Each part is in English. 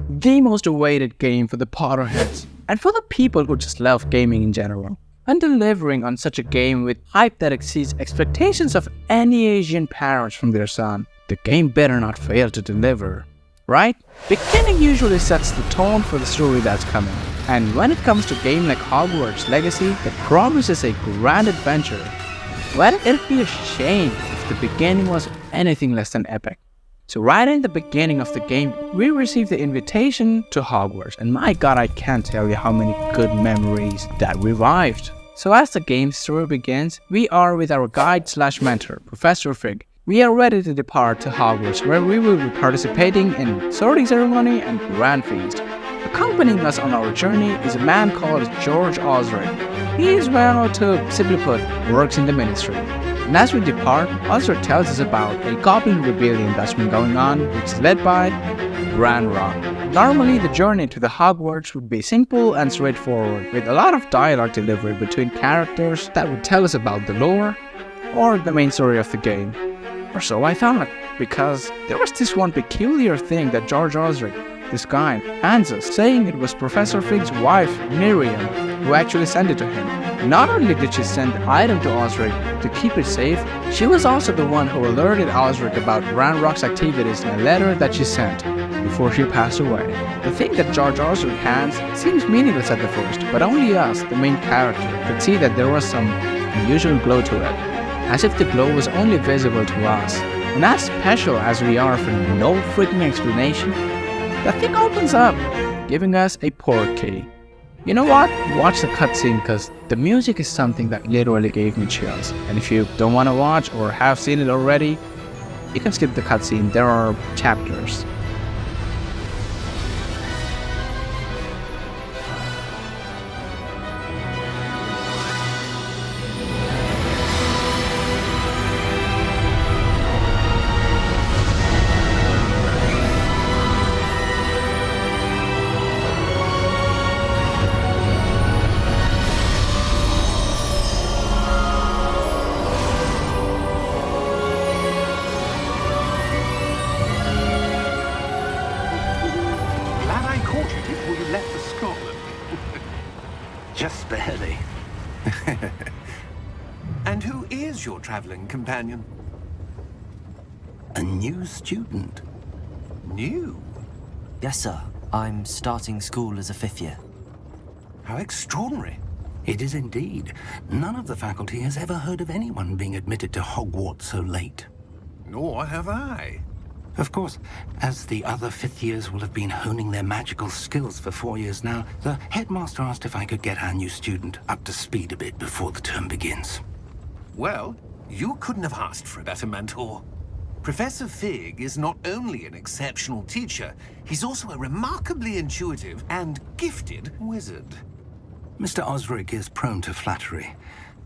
the most awaited game for the Potterheads and for the people who just love gaming in general. And delivering on such a game with hype that exceeds expectations of any Asian parents from their son, the game better not fail to deliver, right? Beginning usually sets the tone for the story that's coming, and when it comes to a game like Hogwarts Legacy that promises a grand adventure, well, it'd be a shame if the beginning was anything less than epic. So right in the beginning of the game, we received the invitation to Hogwarts, and my god, I can't tell you how many good memories that revived. So as the game's story begins, we are with our guide/mentor, Professor Fig. We are ready to depart to Hogwarts, where we will be participating in sorting ceremony and grand feast. Accompanying us on our journey is a man called George Osric. He is well to, simply put, works in the ministry. And as we depart, Osric tells us about a goblin rebellion that's been going on, which is led by Ranrock. Normally, the journey to the Hogwarts would be simple and straightforward, with a lot of dialogue delivery between characters that would tell us about the lore or the main story of the game. Or so I thought, because there was this one peculiar thing that George Osric, this guy, hands us, saying it was Professor Fig's wife, Miriam, who actually sent it to him. Not only did she send the item to Osric to keep it safe, she was also the one who alerted Osric about Ranrock's activities in a letter that she sent before she passed away. The thing that George Osric hands seems meaningless at the first, but only us, the main character, could see that there was some unusual glow to it, as if the glow was only visible to us. And as special as we are for no freaking explanation, the thing opens up, giving us a port key. You know what? Watch the cutscene, cause the music is something that literally gave me chills. And if you don't want to watch or have seen it already, you can skip the cutscene, there are chapters. Just barely. And who is your traveling companion? A new student. New? Yes, sir. I'm starting school as a 5th year. How extraordinary. It is indeed. None of the faculty has ever heard of anyone being admitted to Hogwarts so late. Nor have I. Of course, as the other 5th years will have been honing their magical skills for 4 years now, the headmaster asked if I could get our new student up to speed a bit before the term begins. Well, you couldn't have asked for a better mentor. Professor Fig is not only an exceptional teacher, he's also a remarkably intuitive and gifted wizard. Mr. Osric is prone to flattery.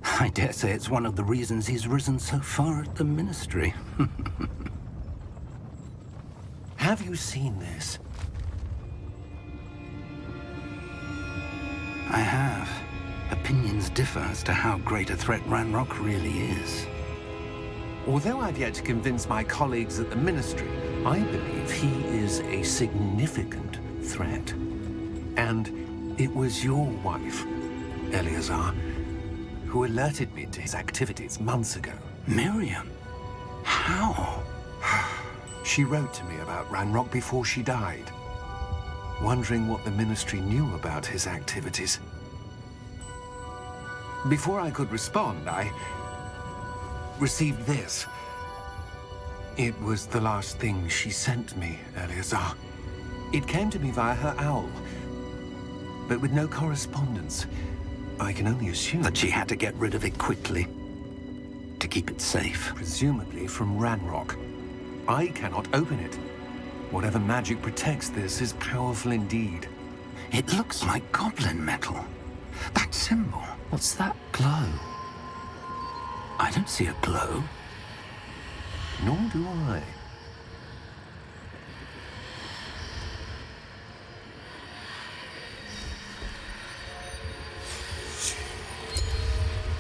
I dare say it's one of the reasons he's risen so far at the ministry. Have you seen this? I have. Opinions differ as to how great a threat Ranrock really is. Although I've yet to convince my colleagues at the Ministry, I believe he is a significant threat. And it was your wife, Eleazar, who alerted me to his activities months ago. Miriam? How? She wrote to me about Ranrock before she died, wondering what the Ministry knew about his activities. Before I could respond, I received this. It was the last thing she sent me, Eleazar. It came to me via her owl, but with no correspondence. I can only assume that she had to get rid of it quickly, to keep it safe. Presumably from Ranrock. I cannot open it. Whatever magic protects this is powerful indeed. It looks like goblin metal. That symbol. What's that glow? I don't see a glow. Nor do I.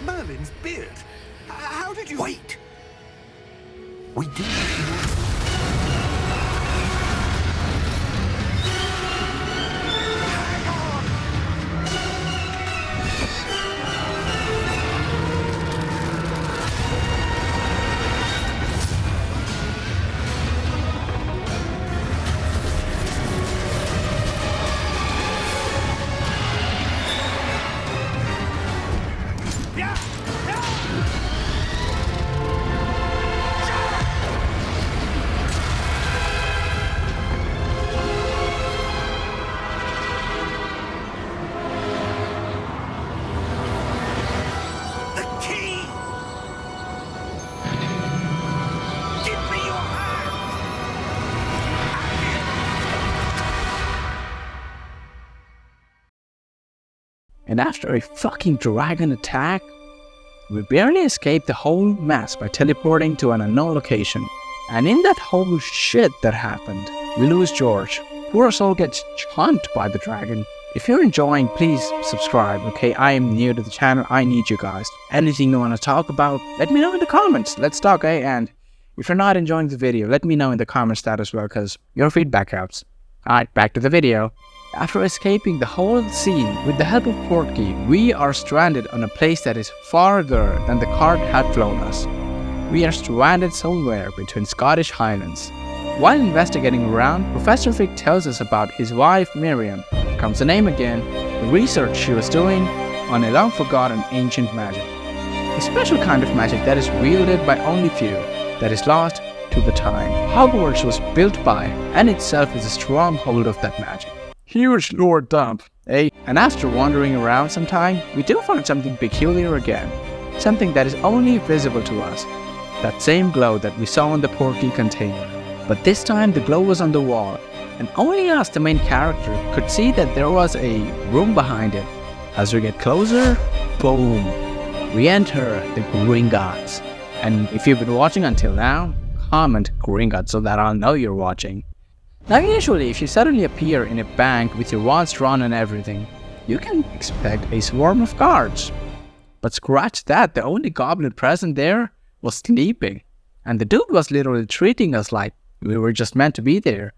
Merlin's beard. How did you... Wait! We do have to... And after a fucking dragon attack, we barely escape the whole mess by teleporting to an unknown location. And in that whole shit that happened, we lose George. Poor soul gets chunked by the dragon. If you're enjoying, please subscribe, okay? I am new to the channel, I need you guys. Anything you want to talk about, let me know in the comments. Let's talk, eh? And if you're not enjoying the video, let me know in the comments that as well, because your feedback helps. Alright, back to the video. After escaping the whole scene with the help of Portkey, we are stranded on a place that is farther than the cart had flown us. We are stranded somewhere between Scottish Highlands. While investigating around, Professor Fig tells us about his wife Miriam. Comes the name again, the research she was doing on a long-forgotten ancient magic. A special kind of magic that is wielded by only few, that is lost to the time. Hogwarts was built by, and itself is a stronghold of that magic. Huge lore dump, eh? And after wandering around some time, we do find something peculiar again. Something that is only visible to us. That same glow that we saw in the Portkey container. But this time the glow was on the wall, and only us, the main character, could see that there was a room behind it. As we get closer, boom, we enter the Gringotts. And if you've been watching until now, comment Gringotts so that I'll know you're watching. Now usually if you suddenly appear in a bank with your wands drawn and everything, you can expect a swarm of guards. But scratch that, the only goblin present there was sleeping. And the dude was literally treating us like we were just meant to be there.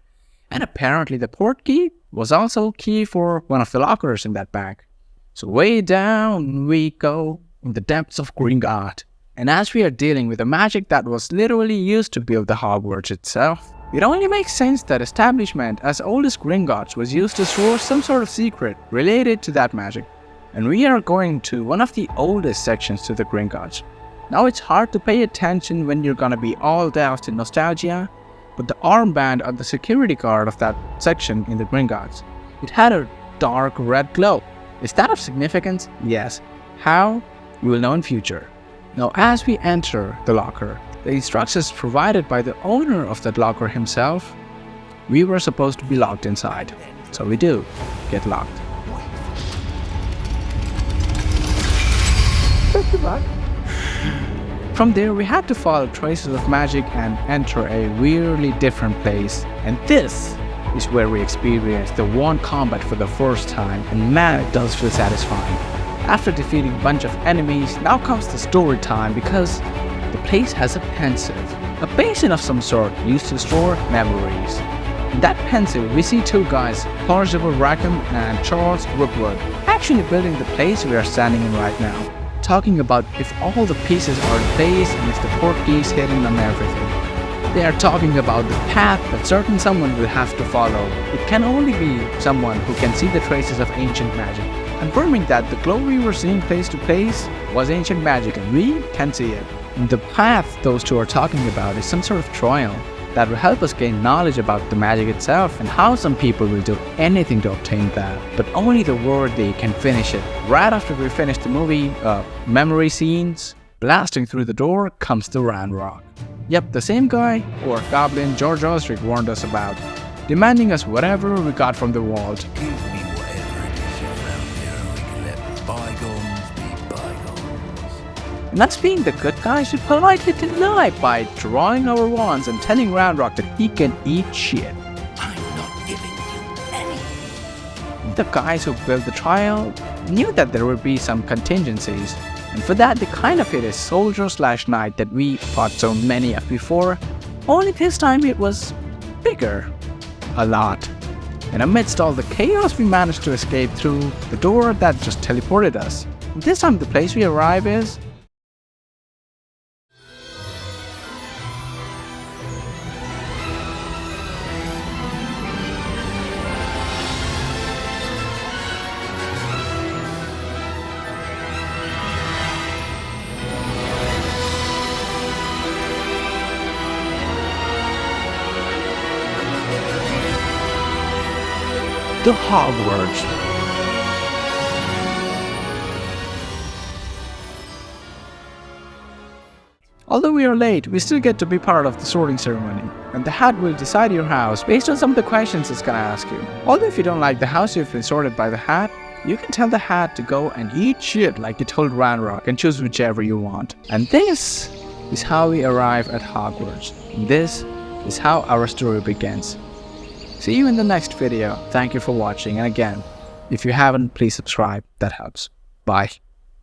And apparently the Portkey was also key for one of the lockers in that bank. So way down we go in the depths of Gringotts. And as we are dealing with the magic that was literally used to build the Hogwarts itself, it only makes sense that establishment as old as Gringotts was used to store some sort of secret related to that magic. And we are going to one of the oldest sections to the Gringotts. Now it's hard to pay attention when you're gonna be all doused in nostalgia, but the armband on the security guard of that section in the Gringotts, it had a dark red glow. Is that of significance? Yes. How? We will know in future. Now as we enter the locker, the instructions provided by the owner of that locker himself, we were supposed to be locked inside. So we do get locked. From there we had to follow traces of magic and enter a weirdly different place. And this is where we experienced the wand combat for the first time, and man, it does feel satisfying. After defeating a bunch of enemies, now comes the story time, because the place has a pensive, a basin of some sort used to store memories. In that pensive we see two guys, Percival Rackham and Charles Rookwood, actually building the place we are standing in right now. Talking about if all the pieces are in place and if the Portkey is hidden on everything. They are talking about the path that certain someone will have to follow. It can only be someone who can see the traces of ancient magic, confirming that the glow we were seeing place to place was ancient magic and we can see it. And the path those two are talking about is some sort of trial that will help us gain knowledge about the magic itself and how some people will do anything to obtain that, but only the worthy can finish it. Right after we finish the movie memory scenes, blasting through the door comes the Ranrock. Yep, the same guy or goblin George Osric warned us about, demanding us whatever we got from the vault. Give me whatever it is you found here, and we can let bygones be bygones. And us being the good guys, we politely deny by drawing our wands and telling Ranrock that he can eat shit. I'm not giving you any. The guys who built the trial knew that there would be some contingencies, and for that they kind of hit a soldier/knight that we fought so many of before, only this time it was bigger. A lot. And amidst all the chaos we managed to escape through the door that just teleported us. This time the place we arrive is the Hogwarts. Although we are late, we still get to be part of the sorting ceremony, and the hat will decide your house based on some of the questions it's gonna ask you. Although if you don't like the house you've been sorted by the hat, you can tell the hat to go and eat shit like you told Ranrock and choose whichever you want. And this is how we arrive at Hogwarts. This is how our story begins. See you in the next video. Thank you for watching, and again, if you haven't, please subscribe. That helps. Bye.